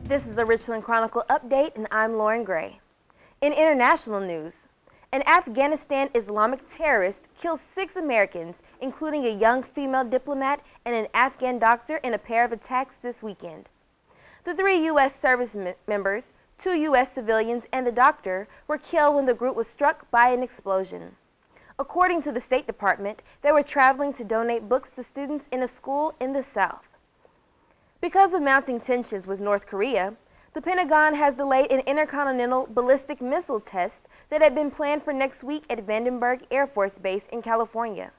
This is a Richland Chronicle update, and I'm Lauren Gray. In international news, an Afghanistan Islamic terrorist killed 6 Americans, including a young female diplomat and an Afghan doctor, in a pair of attacks this weekend. The 3 U.S. service members, 2 U.S. civilians, and the doctor were killed when the group was struck by an explosion. According to the State Department, they were traveling to donate books to students in a school in the South. Because of mounting tensions with North Korea, the Pentagon has delayed an intercontinental ballistic missile test that had been planned for next week at Vandenberg Air Force Base in California.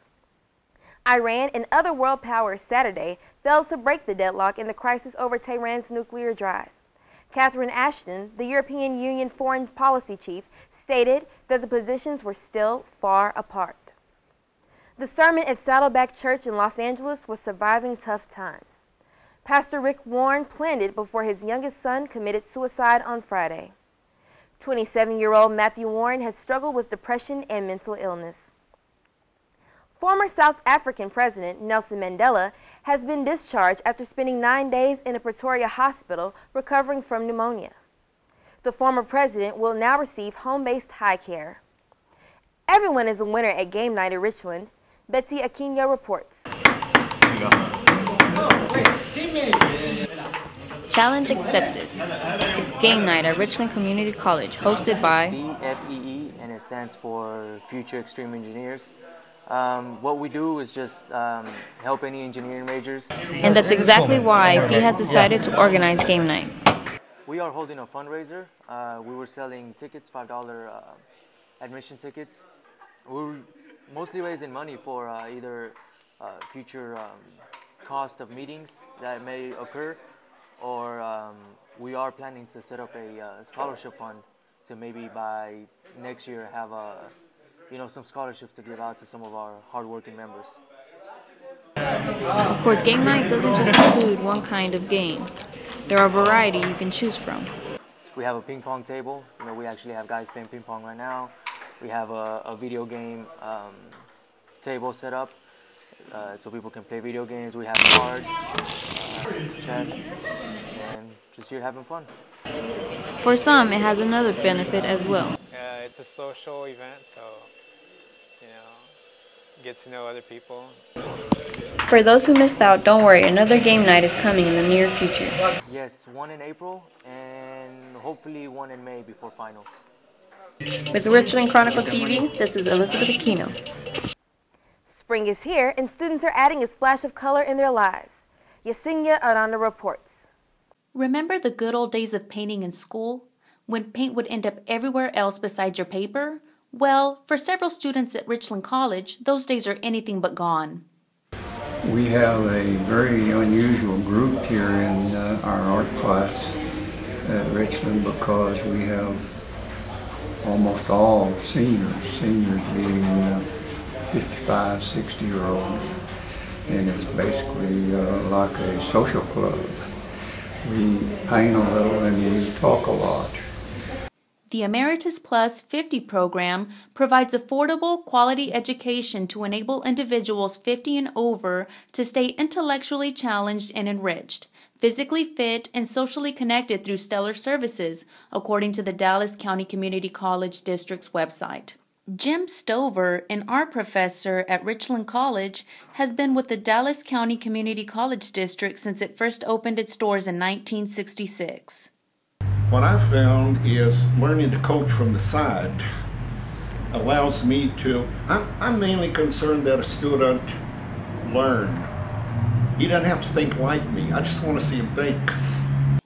Iran and other world powers Saturday failed to break the deadlock in the crisis over Tehran's nuclear drive. Catherine Ashton, the European Union foreign policy chief, stated that the positions were still far apart. The sermon at Saddleback Church in Los Angeles was surviving tough times. Pastor Rick Warren planned it before his youngest son committed suicide on Friday. 27-year-old Matthew Warren has struggled with depression and mental illness. Former South African President Nelson Mandela has been discharged after spending 9 days in a Pretoria hospital recovering from pneumonia. The former president will now receive home-based high care. Everyone is a winner at game night at Richland. Betsy Aquino reports. Challenge accepted. It's game night at Richland Community College, hosted by FEE, and it stands for Future Extreme Engineers. What we do is just help any engineering majors. And that's exactly why FEE has decided to organize game night. We are holding a fundraiser. We were selling tickets, $5 admission tickets. We're mostly raising money for either future cost of meetings that may occur, or we are planning to set up a scholarship fund to maybe by next year have some scholarships to give out to some of our hardworking members. Of course, game night doesn't just include one kind of game. There are a variety you can choose from. We have a ping pong table. We actually have guys playing ping pong right now. We have a video game table set up so people can play video games. We have cards, chess, and just here having fun. For some, it has another benefit as well. It's a social event, so get to know other people. For those who missed out, don't worry, another game night is coming in the near future. Yes, one in April and hopefully one in May before finals. With Richland Chronicle TV, this is Elizabeth Aquino. Spring is here, and students are adding a splash of color in their lives. Yesenia Aranda reports. Remember the good old days of painting in school, when paint would end up everywhere else besides your paper? Well, for several students at Richland College, those days are anything but gone. We have a very unusual group here in our art class at Richland because we have almost all seniors being 55, 60-year-olds, and it's basically like a social club. We paint a little and we talk a lot. The Emeritus Plus 50 program provides affordable, quality education to enable individuals 50 and over to stay intellectually challenged and enriched, physically fit, and socially connected through stellar services, according to the Dallas County Community College District's website. Jim Stover, an art professor at Richland College, has been with the Dallas County Community College District since it first opened its doors in 1966. What I found is learning to coach from the side allows me to, I'm mainly concerned that a student learn. He doesn't have to think like me. I just want to see him think.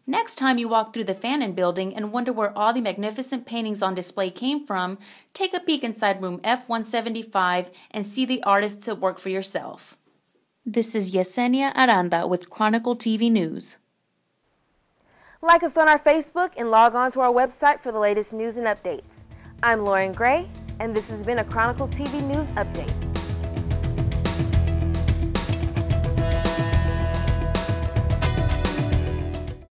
Next time you walk through the Fannin Building and wonder where all the magnificent paintings on display came from, take a peek inside room F-175 and see the artists at work for yourself. This is Yesenia Aranda with Chronicle TV News. Like us on our Facebook and log on to our website for the latest news and updates. I'm Lauren Gray, and this has been a Chronicle TV News Update.